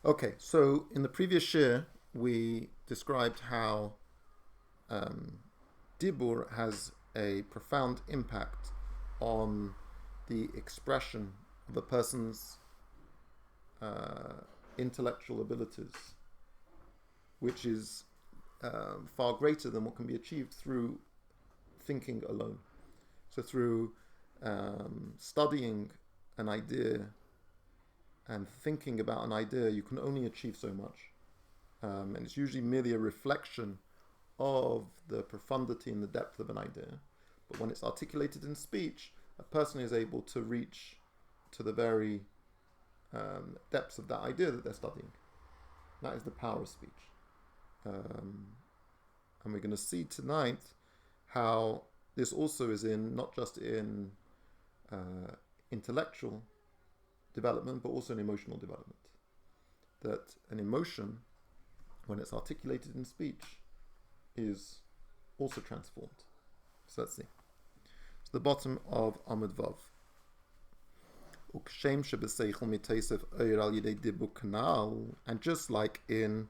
Okay, so in the previous shir, we described how Dibur has a profound impact on the expression of a person's intellectual abilities, which is far greater than what can be achieved through thinking alone. So through studying an idea and thinking about an idea, you can only achieve so much. And it's usually merely a reflection of the profundity and the depth of an idea. But when it's articulated in speech, a person is able to reach to the very depths of that idea that they're studying. That is the power of speech. And we're going to see tonight how this also is not just in intellectual development, but also in emotional development. That an emotion, when it's articulated in speech, is also transformed. So let's see. So the bottom of Amud Vav. And just like in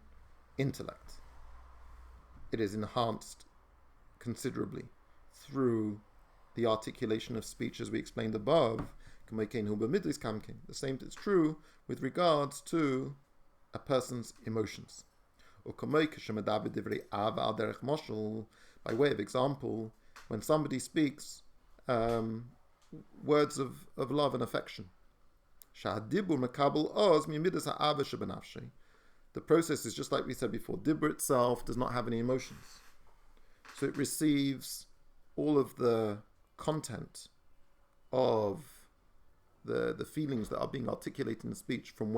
intellect, it is enhanced considerably through the articulation of speech, as we explained above. The same is true with regards to a person's emotions. By way of example, when somebody speaks words of love and affection, the process is just like we said before. Dibur itself does not have any emotions, so it receives all of the content of the feelings that are being articulated in speech from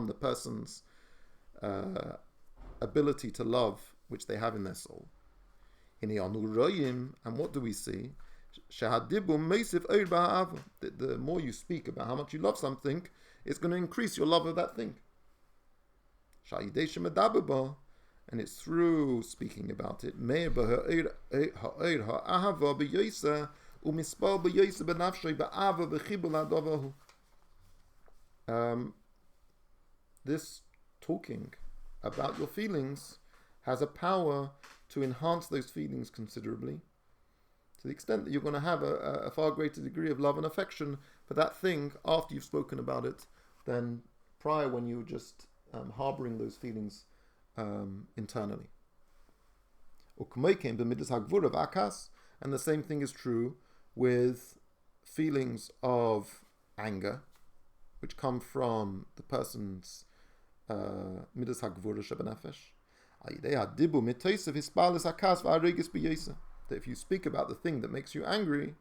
the person's ability to love, which they have in their soul. And what do we see? The more you speak about how much you love something, it's going to increase your love of that thing. And it's through speaking about it. This talking about your feelings has a power to enhance those feelings considerably, to the extent that you're going to have a far greater degree of love and affection for that thing after you've spoken about it than prior, when you were just harboring those feelings internally. And the same thing is true with feelings of anger, which come from the person's midas hagvura shebenefesh. That if you speak about the thing that makes you angry,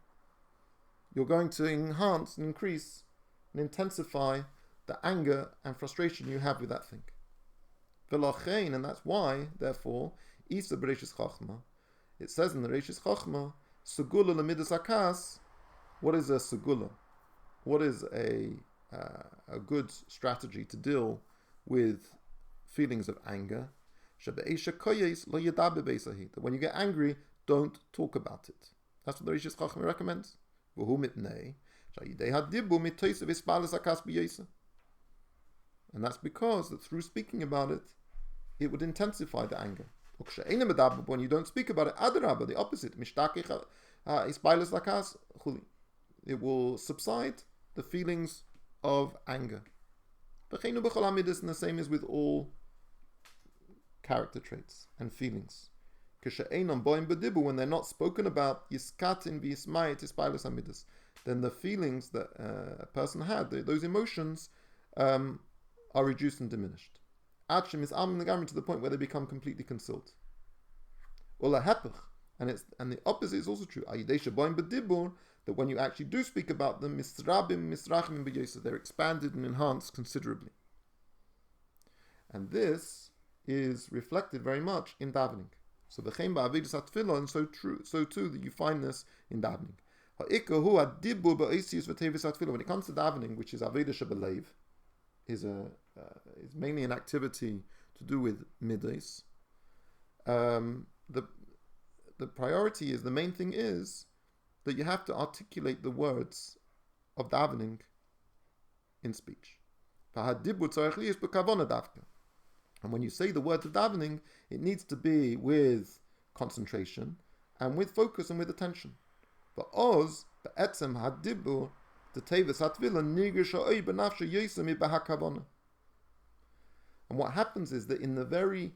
you're going to enhance and increase and intensify the anger and frustration you have with that thing. And that's why, therefore, Isa Bereshis Chachma, it says in the Bereshis Chachma, Segula lemidas hakas. What is a segula? What is a good strategy to deal with feelings of anger? That when you get angry, don't talk about it. That's what the Bereshis Chachma recommends. And that's because that through speaking about it, it would intensify the anger. When you don't speak about it, the opposite. It will subside the feelings of anger. And the same is with all character traits and feelings. When they're not spoken about, then the feelings that a person had, those emotions, are reduced and diminished. To the point where they become completely concealed. And the opposite is also true. That when you actually do speak about them, they're expanded and enhanced considerably. And this is reflected very much in davening. So and so too that you find this in davening. When it comes to davening, which is avodah shebelev, is mainly an activity to do with midas. The priority is, the main thing is that you have to articulate the words of davening in speech. And when you say the words of davening, it needs to be with concentration and with focus and with attention. But oz, be'etzem hadibur, the tevis hatvila nigisha oy benafshe yosem ibahakavona. And what happens is that in the very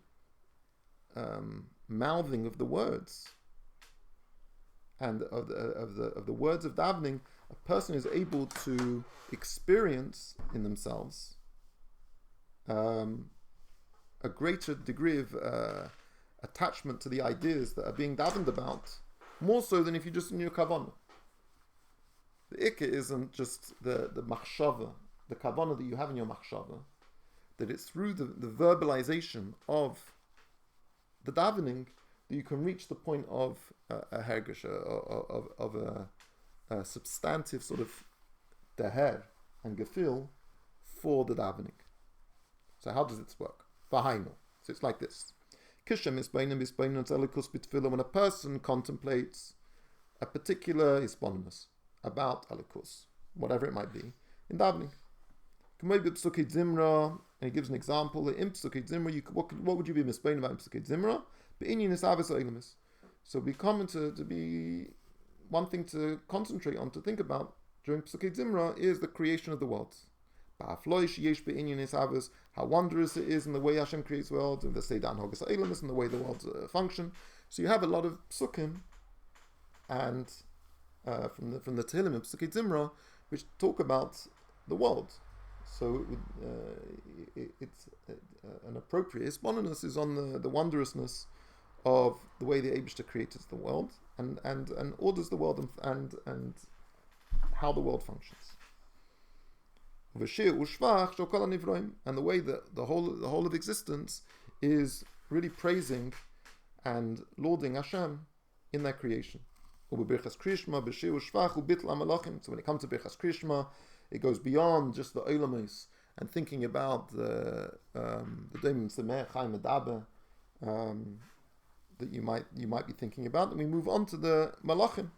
mouthing of the words and of the words of davening, a person is able to experience in themselves a greater degree of attachment to the ideas that are being davened about, more so than if you just knew kavanah. The ikka isn't just the machshava, the kavanah that you have in your machshava, that it's through the verbalization of the davening that you can reach the point of a hergish, of a substantive sort of deher and gefil for the davening. So how does this work? V'hainu. So it's like this. When a person contemplates a particular hisbonenus about alikus, whatever it might be, in davening. And he gives an example. In Psukei Zimra, what would you be misbein about in Psukei Zimra? So be common to be one thing to concentrate on, to think about during Psukei Zimra is the creation of the worlds. How wondrous it is in the way Hashem creates worlds, and the Seidan Hogas Eilamis, and the way the worlds function. So you have a lot of psukim, and from the Tehillim of Psukei Zimra, which talk about the world. So it's an appropriate hisbonenus is on the wondrousness of the way the Eibishter created the world and orders the world and how the world functions. And the way that the whole of existence is really praising and lauding Hashem in their creation. So when it comes to Birchas Krishma, it goes beyond just the Olamis and thinking about the Daimon Semeh Chaim Medaber that you might be thinking about. And we move on to the Malachim,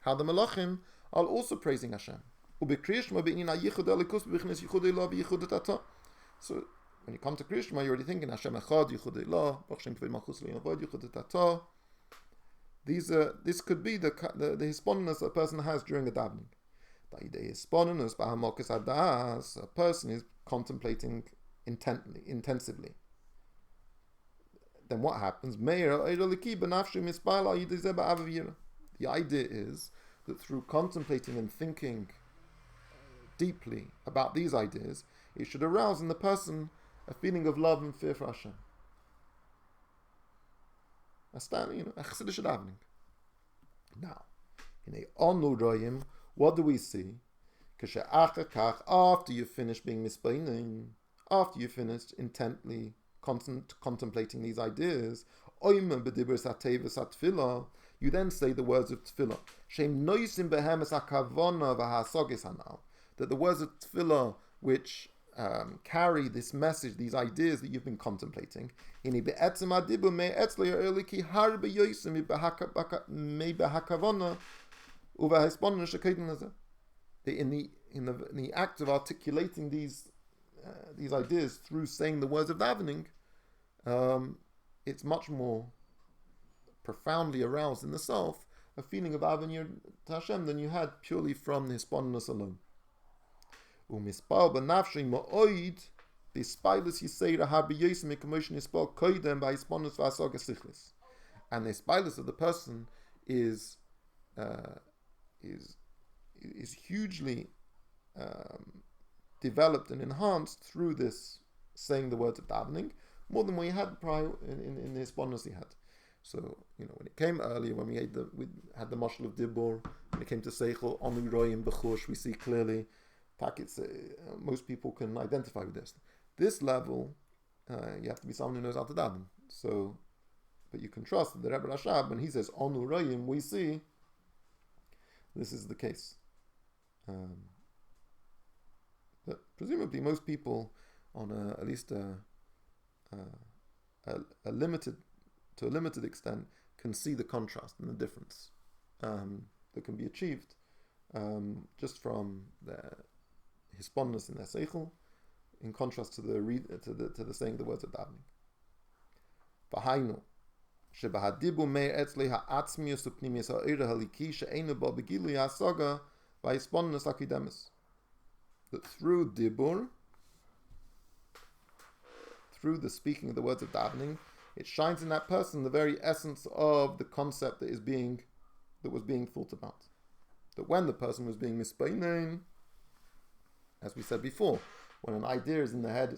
how the Malachim are also praising Hashem. So when you come to Krishma, you're already thinking Hashem Echad, Yichud Elah, Baruch Shem Kavod Malchus Le'Yavod, Yichud Tata. This could be the hisbonenus a person has during the davening. A person is contemplating intensively. Then what happens? The idea is that through contemplating and thinking deeply about these ideas, it should arouse in the person a feeling of love and fear for Hashem. A chassidish davening. Now, in a onu royim, what do we see? After you finish being misbeining, after you finished intently contemplating these ideas, you then say the words of tefillah. That the words of tefillah which carry this message, these ideas that you've been contemplating, in the act of articulating these ideas through saying the words of davening, it's much more profoundly aroused in the self a feeling of avenir to Hashem than you had purely from the hisbonenus alone. And the hisbonenus of the person is hugely developed and enhanced through this saying the words of davening, more than we had prior in the hisbonenus he had. So, when it came earlier, when we had the mashal of Dibur, when it came to Seichel, Onu Royim B'chush, we see clearly, most people can identify with this. This level, you have to be someone who knows how to daven. So, but you can trust that the Rebbe Rashab, when he says Onu Royim, we see this is the case. But presumably, most people, on at least a limited extent, can see the contrast and the difference that can be achieved just from their hisbonenus in their seichel in contrast to the saying the words of davening. V'hainu shebahadibu meir etzli ha'atzmius upnimius ha'ira haliki she'einu bo begilu yasaga v'hisponnus akidemis. That through dibur, through the speaking of the words of davening, it shines in that person the very essence of the concept that was being thought about. That when the person was being mispeinen, as we said before, when an idea is in the head,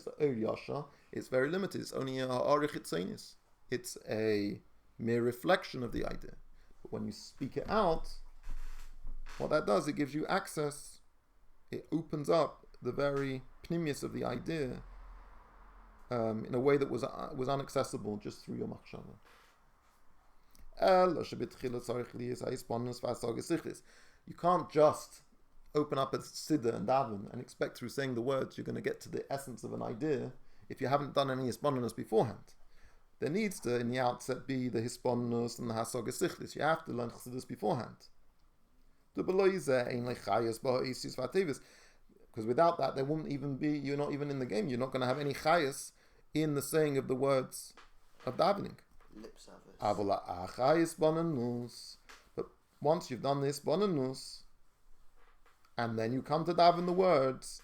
it's very limited. It's only a ha'arich. It's a mere reflection of the idea. But when you speak it out, what that does, it gives you access. It opens up the very pnimius of the idea in a way that was inaccessible just through your machshava. You can't just open up a siddur and daven and expect through saying the words you're going to get to the essence of an idea if you haven't done any hisponnus beforehand. There needs to, in the outset, be the hisponnus and the hasaga sichlis. You have to learn chassidus beforehand. Because without that, there won't even be, you're not even in the game. You're not going to have any chayas in the saying of the words of davening. Lip service. But once you've done this bonanus, and then you come to daven the words,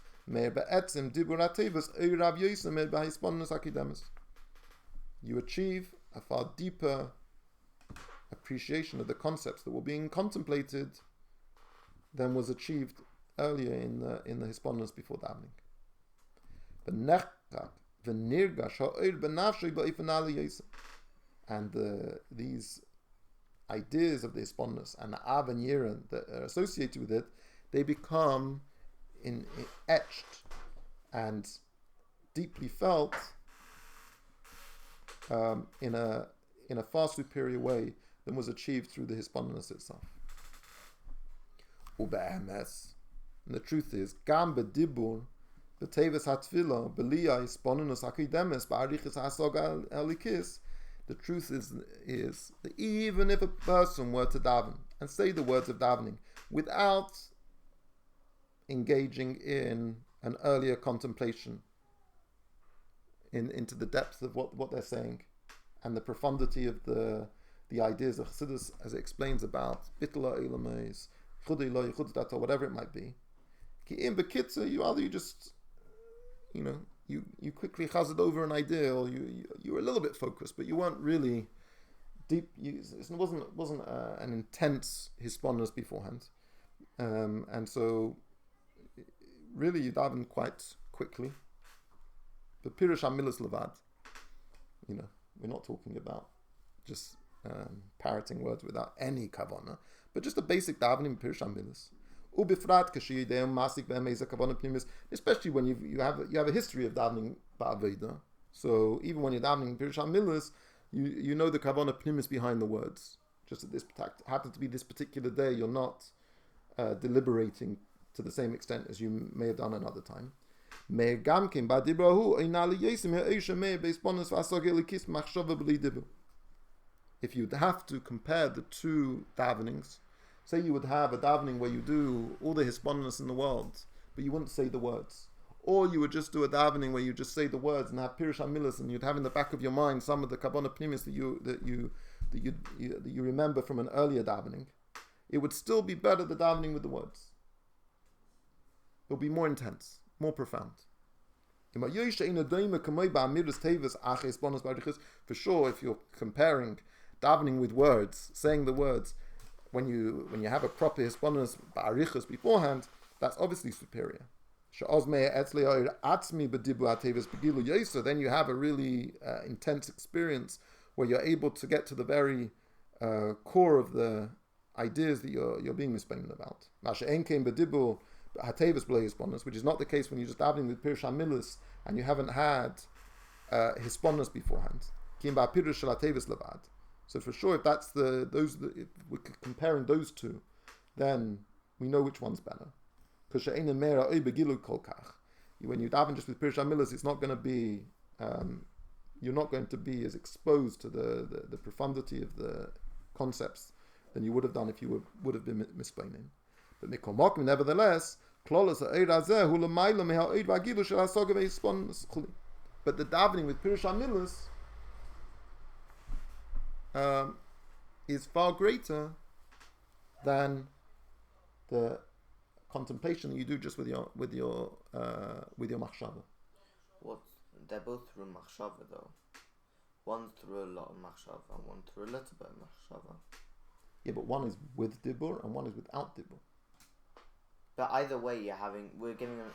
you achieve a far deeper appreciation of the concepts that were being contemplated than was achieved earlier in the hisponnus before davening. And these ideas of the hisponnus and the av and yira that are associated with it, they become etched and deeply felt in a far superior way than was achieved through the hisponnus itself. And the truth is, gam bedibur, beteves hatfila, belia hisponnus akidemes, ba'arichis hasaga elikis. The truth is that even if a person were to daven and say the words of davening without engaging in an earlier contemplation into the depth of what they're saying and the profundity of the ideas of Chassidus, as it explains about bitla ilameis, chudei lo yichud data, whatever it might be. Ki in bekitza, you just, you quickly chazed over an idea, or you were a little bit focused, but you weren't really deep. It wasn't an intense hisponnus beforehand, and so really you daven quite quickly. But pirush hamilas levad, we're not talking about just parroting words without any kavana, but just a basic davening pirush hamilas. Especially when you have a history of davening ba'aveda. So even when you're davening pirush hamilas, you know the kavanah pnimis behind the words. Just that this happens to be this particular day, you're not deliberating to the same extent as you may have done another time. If you'd have to compare the two davenings, say you would have a davening where you do all the hisponnus in the world, but you wouldn't say the words. Or you would just do a davening where you just say the words and have pirush hamilas, and you'd have in the back of your mind some of the kavanah pnimis that you remember from an earlier davening. It would still be better the davening with the words. It would be more intense, more profound. For sure, if you're comparing davening with words, saying the words, when you have a proper hisponnus ba'arichus beforehand, that's obviously superior. Then you have a really intense experience where you're able to get to the very core of the ideas that you're being mispained about. Which is not the case when you're just davening with pirush hamilas and you haven't had hisponnus beforehand. So for sure, if that's if we're comparing those two, then we know which one's better. Because when you daven just with pirush hamilas, it's not going to be you're not going to be as exposed to the profundity of the concepts than you would have done if you would have been misplaining. But nevertheless, But the davening with Pirush HaMilas is far greater than the contemplation that you do just with your machshava. What? They're both through machshava though. One's through a lot of machshava, and one through a little bit of machshava. Yeah, but one is with dibur and one is without dibur. But either way, we're giving them.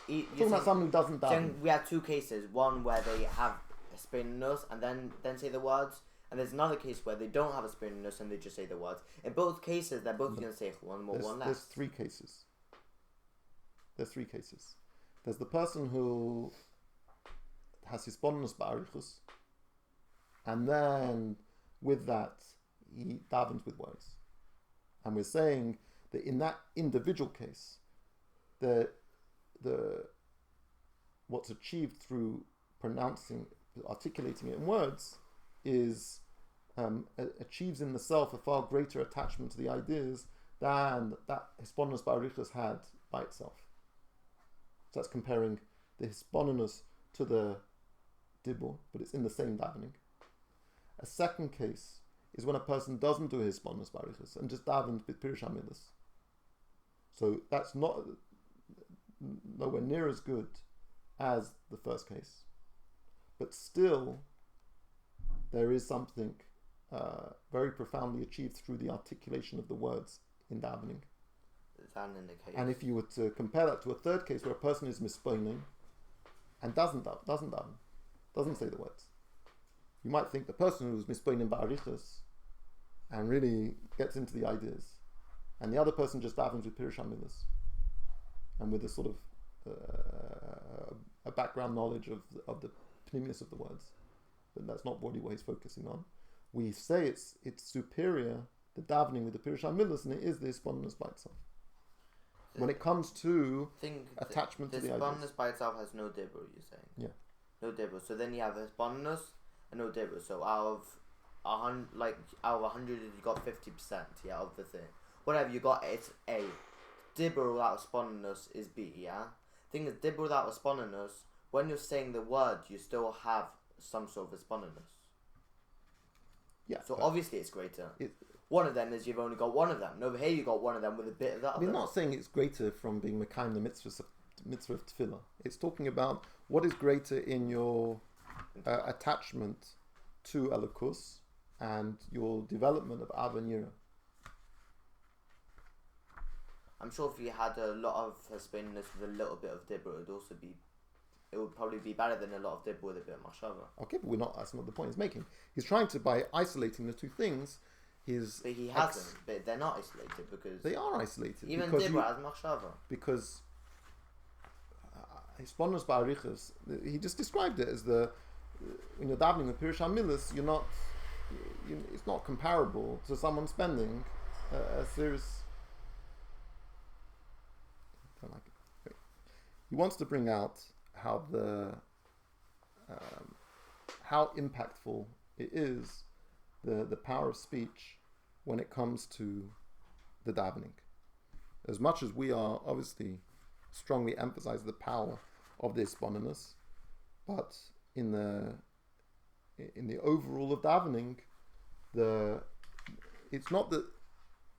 Talking about someone who doesn't daven. We have two cases. One where they have a spin nose and then say the words, and there's another case where they don't have a spin nose and they just say the words. In both cases, they're both going to say one more, one less. There's three cases. There's the person who has his bonus ba'arichus, and then with that he davens with words. And we're saying that in that individual case, the what's achieved through articulating it in words is achieves in the self a far greater attachment to the ideas than that hisbonenus ba'arichus had by itself. So that's comparing the hisbonenus to the dibur, but it's in the same davening. A second case is when a person doesn't do hisbonenus ba'arichus and just davens with Pirush HaMilas. So that's not nowhere near as good as the first case, but still there is something very profoundly achieved through the articulation of the words in davening. And if you were to compare that to a third case where a person is misponing and doesn't say the words, you might think the person who's misponing ba'arichus and really gets into the ideas, and the other person just davens with Pirush HaMilas and with a sort of a background knowledge of the pneumius of the words, but that's not what he's focusing on. We say it's superior, the davening with the Pirush HaMilas, and it is the hisbonenus by itself. When it comes to attachment to the ideas. Hisbonenus by itself has no dibur, you're saying? Yeah. No dibur. So then you have hisbonenus and no dibur. So out of 100, you got 50%, yeah, of the thing. Whatever you got, it's A. Dibur without hisbonenus is B, yeah? Thing is, dibur without hisbonenus, when you're saying the word, you still have some sort of hisbonenus. Yeah. So obviously it's greater. One of them is you've only got one of them. And over here you got one of them with a bit of that. We're not saying it's greater from being Mekayim the mitzvah of tefillah. It's talking about what is greater in your attachment to Elokus and your development of Av and Yira. I'm sure if you had a lot of hisbonenus with a little bit of dibur, it would probably be better than a lot of dibur with a bit of machshava. Okay, but that's not the point he's making. He's trying to, by isolating the two things, but he hasn't. But they're not isolated because they are isolated. Even dibur has machshava. Because hisbonenus ba'arichus, he just described it as when you're davening with Pirush HaMilas, it's not comparable to someone spending a serious. I don't like it. Wait. He wants to bring out how how impactful it is, the power of speech when it comes to the davening. As much as we are obviously strongly emphasize the power of this hisbonenus, but in the overall of davening, it's not that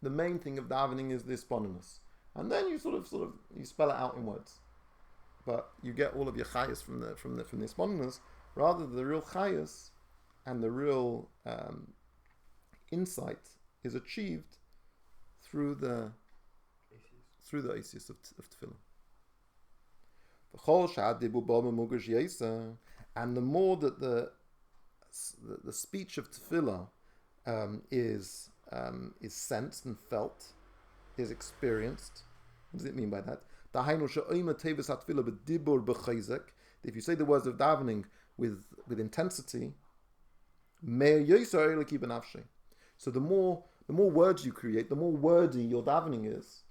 the main thing of davening is this hisbonenus, and then you sort of you spell it out in words, but you get all of your chayas from the hisbonenus, rather the real chayas and the real insight is achieved through the Isis of tefillah. And the more that the speech of tefillah is sensed and felt, is experienced. What does it mean by that? If you say the words of davening with intensity, so the more words you create, the more wordy your davening is,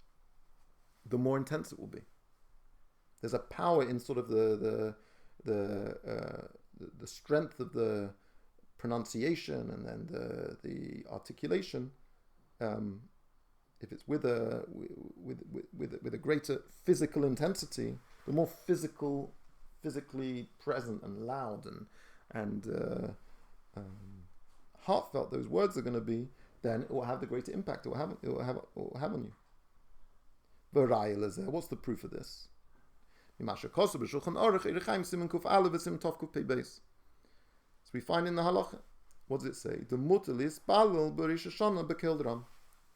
the more intense it will be. There's a power in sort of the strength of the pronunciation and then the articulation if it's with a greater physical intensity, the more physically present and loud and heartfelt those words are going to be, then it will have the greater impact it will have on you. What's the proof of this? So we find in the halacha, what does it say? The mutal is balul b'Rosh Hashanah b'keldram.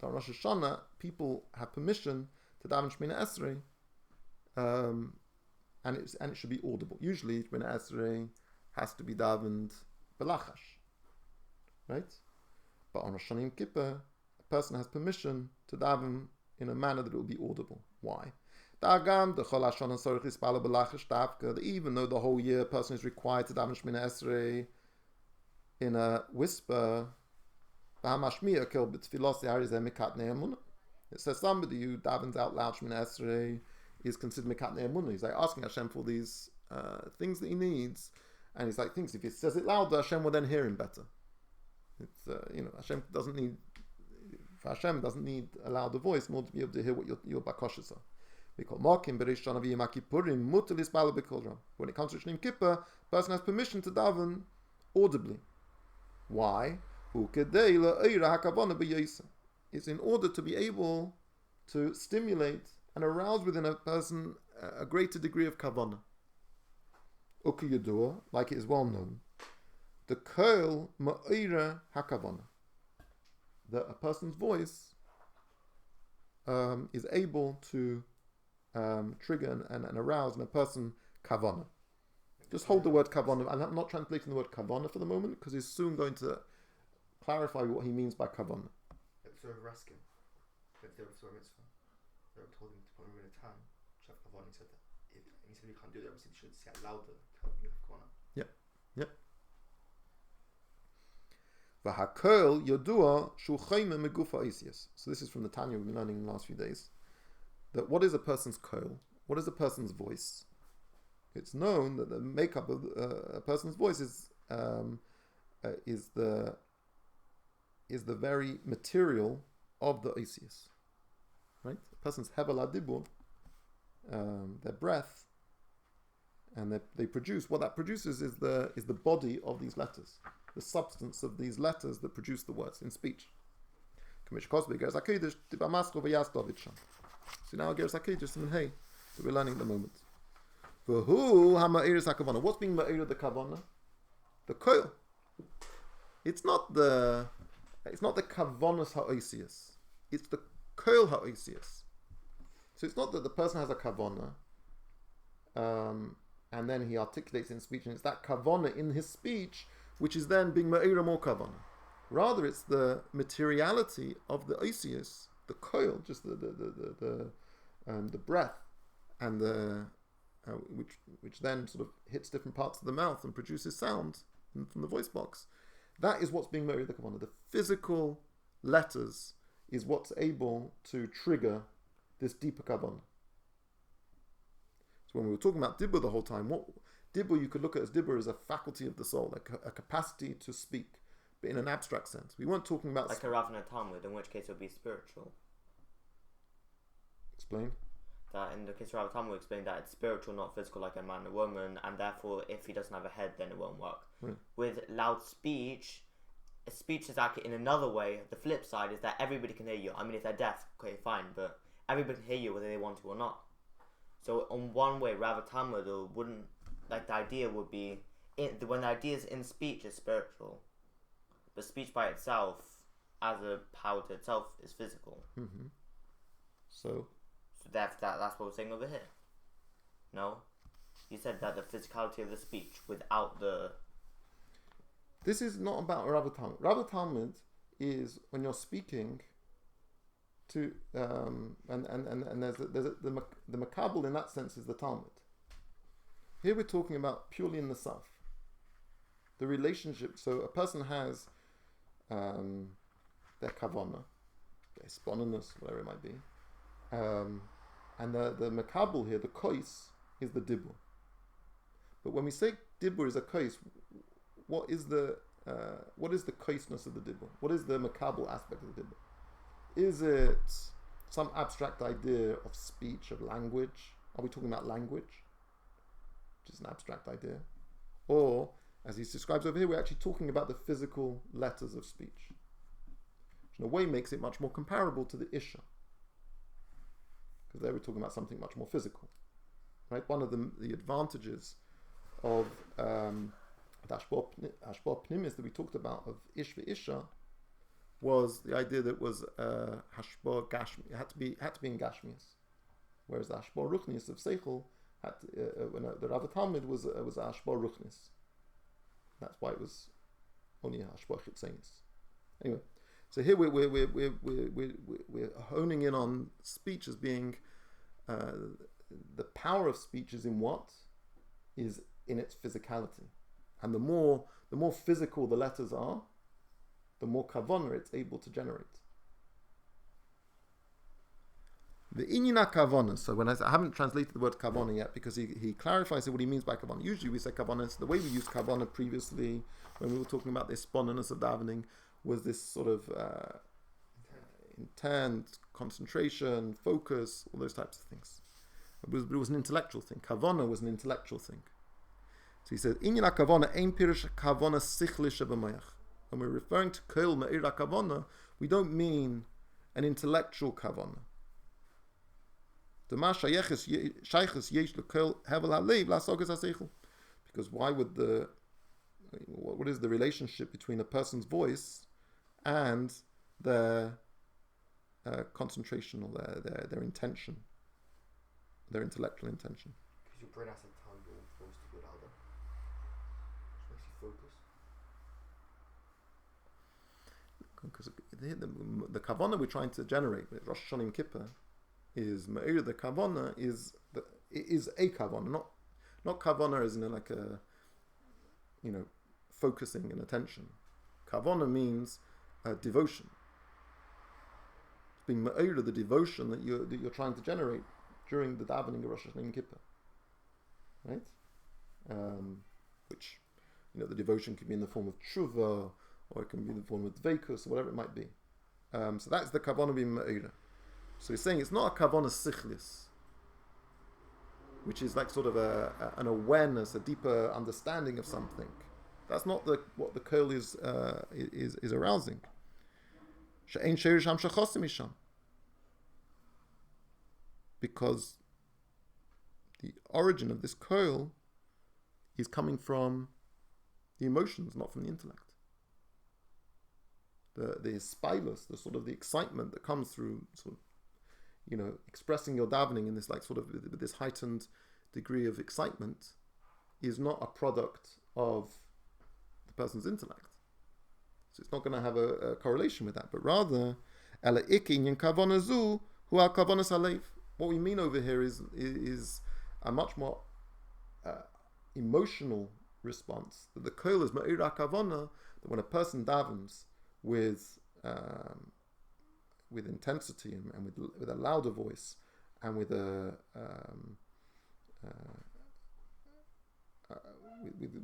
On Rosh Hashanah, people have permission to daven Shemina Esrei, and it should be audible. Usually, Shemina Esrei has to be davened belachash, right? But on Rosh Hashanah Yom Kippur, a person has permission to daven in a manner that it will be audible. Why? Even though the whole year a person is required to daven Shemina Esrei in a whisper, it says somebody who davens out loud Shemina Esrei is considered Mikatnei Emunah. He's like asking Hashem for these things that he needs, and he's like thinks if he says it louder, Hashem will then hear him better. It's Hashem doesn't need a louder voice in order to be able to hear what your bakoshes are. We call Markim Bereish Shana v'Yom Kippurim mutal isbala b'kol. When it comes to Yom Kippur, a person has permission to daven audibly. Why? It's in order to be able to stimulate and arouse within a person a greater degree of kavanah. Like it is well known, the koil ma'ira hakavanah, that a person's voice is able to trigger and arouse in a person kavanah. Just hold the word kavanah. I'm not translating the word kavanah for the moment because he's soon going to clarify what he means by kavanah. So Raskin, if they were for a mitzvah, they were told him to put him in a town. Shav kavanah, he said that. He said you can't do that. Obviously, you should say it louder. Yep. V'hakol yodua shu chayme megufa isius. So this is from the Tanya we've been learning in the last few days. That what is a person's koil? What is a person's voice? It's known that the makeup of a person's voice is the very material of the isius, right? A person's hevel adibur, their breath, and they produce. What that produces is the body of these letters, the substance of these letters that produce the words in speech. So now Geras HaKodesh and Hey that we're learning at the moment. What's being ma'ir the kavanah? The koil. It's not the kavanas ha'oisius. It's the koil ha'oisius. So it's not that the person has a kavanah, and then he articulates in speech, and it's that kavanah in his speech which is then being ma'ir more kavanah. Rather, it's the materiality of the oisius, the koil, just the breath, and the which then sort of hits different parts of the mouth and produces sound from the voice box. That is what's being made the kavanah. The physical letters is what's able to trigger this deeper kavanah. So when we were talking about dibur the whole time, what dibur you could look at as dibur as a faculty of the soul, like a capacity to speak, but in an abstract sense. We weren't talking about like a Rav and a Talmud, in which case it would be spiritual. Explain. That in the case of Rabbi Talmud explained that it's spiritual, not physical, like a man and a woman, and therefore if he doesn't have a head, then it won't work. Right. With loud speech, a speech is actually in another way. The flip side is that everybody can hear you. I mean, if they're deaf, okay, fine, but everybody can hear you whether they want to or not. So on one way, Rabbi Talmud wouldn't, like the idea would be, when the idea is in speech, is spiritual, but speech by itself, as a power to itself, is physical. Mm-hmm. So that's what we're saying over here. No? You said that the physicality of the speech without the... This is not about Rabbi Talmud. Rabbi Talmud is when you're speaking to and there's the makabel in that sense is the Talmud. Here we're talking about purely in the self. The relationship. So a person has their kavanah, their spontaneous, whatever it might be. And the makabel here, the kois, is the dibur. But when we say dibur is a kois, what is the koisness of the dibur? What is the makabel aspect of the dibur? Is it some abstract idea of speech, of language? Are we talking about language, which is an abstract idea? Or, as he describes over here, we're actually talking about the physical letters of speech, which in a way makes it much more comparable to the Isha, because there we're talking about something much more physical, right? One of the advantages of the Hashbah Pnimis that we talked about of Ish v'Isha was the idea that it was Hashbah Gashmi. It had to be in Gashmias, whereas the Hashbah Ruchnis of Seichel had when the Rav Talmud was a Hashbah Ruchnis. That's why it was only a Hashbah Chitzenis. Anyway, so here we're honing in on speech as being the power of speech is in what is in its physicality, and the more physical the letters are, the more kavanah it's able to generate. The inyan kavanah. So when I haven't translated the word kavanah yet, because he clarifies what he means by kavanah. Usually we say kavanah. So the way we used kavanah previously, when we were talking about the spontaneous of davening, was this sort of intent, concentration, focus, all those types of things. It was an intellectual thing. Kavanah was an intellectual thing. So he says, inyan kavanah ein pirush kavanah sichlish b'mayach. When we're referring to kol me'ira kavanah, we don't mean an intellectual kavanah. Because why would what is the relationship between a person's voice and their concentration or their intention, their intellectual intention? Because your brain has to tell your voice to go louder. Which makes you focus. Because the kavanah we're trying to generate with Rosh Hashanah and Kippur is Me'ir. The kavanah is a kavanah, not kavanah as in like a focusing and attention. Kavanah means devotion. It's being Me'ir, the devotion that you're trying to generate during the davening of Rosh Hashanah and Kippur, right? Which the devotion can be in the form of tshuva, or it can be in the form of dveikus, or whatever it might be. So that's the kavanah being Me'ir. So he's saying it's not a kavanah sichlis, which is like sort of an awareness, a deeper understanding of something. That's not what the kol is arousing. She'ein sheirish hamshachosim misham, because the origin of this kol is coming from the emotions, not from the intellect. The spilus, the sort of the excitement that comes through sort of expressing your davening in this like sort of with this heightened degree of excitement, is not a product of the person's intellect. So it's not going to have a correlation with that, but rather, what we mean over here is a much more emotional response. That the kol is ma'ira kavana, that when a person davens with intensity and with a louder voice and with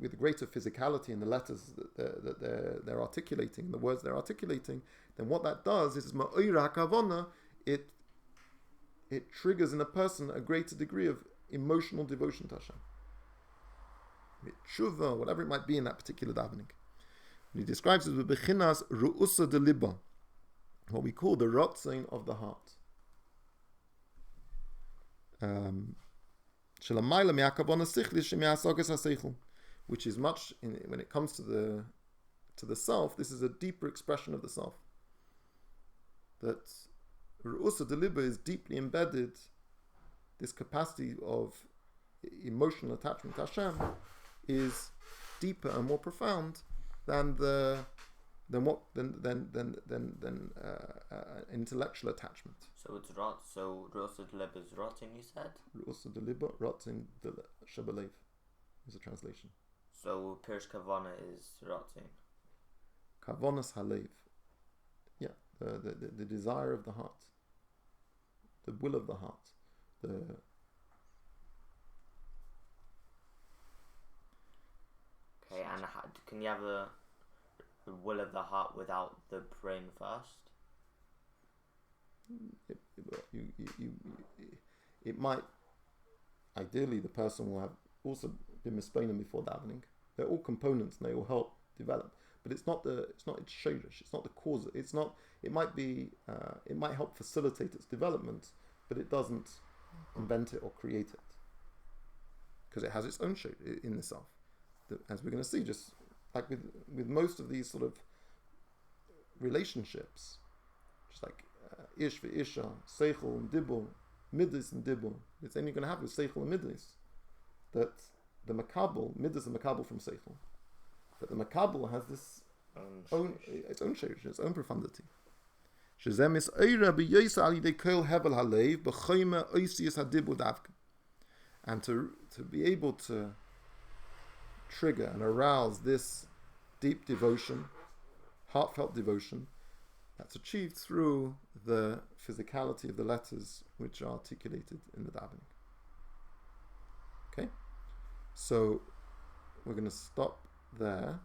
with greater physicality in the letters that they're articulating, the words they're articulating, then what that does is ma'ira kavana, it triggers in a person a greater degree of emotional devotion to Hashem, tshuva, whatever it might be in that particular davening. And he describes it with bechinas ru'usa de liba, what we call the rotzain of the heart. Which is much when it comes to the self. This is a deeper expression of the self. That ru'usa de liba is deeply embedded. This capacity of emotional attachment to Hashem is deeper and more profound than intellectual attachment. So it's rot. So Ru'usa Delib is rotting, you said? Ru'usa Delib, rotting Shabalev is a translation. So Pirish Kavana is rotting. Kavanas Halev. Yeah, the desire of the heart. The will of the heart. Okay, and can you have the will of the heart without the brain first? it might, ideally the person will have also been misplaining before davening. They're all components and they all help develop, but it's not its shayrish, it's not the cause. It's not. It might be. It might help facilitate its development, but it doesn't invent it or create it, because it has its own shape in itself. As we're going to see, just like with most of these sort of relationships, just like ish v'isha, seichel and dibur, midis and dibur, it's only going to have with seichel and midis, that the makabel, midis and makabel from seichel, but the makabel has this its own shape, its own profundity. And to be able to trigger and arouse this deep devotion, heartfelt devotion, that's achieved through the physicality of the letters which are articulated in the davening. Okay, so we're going to stop there.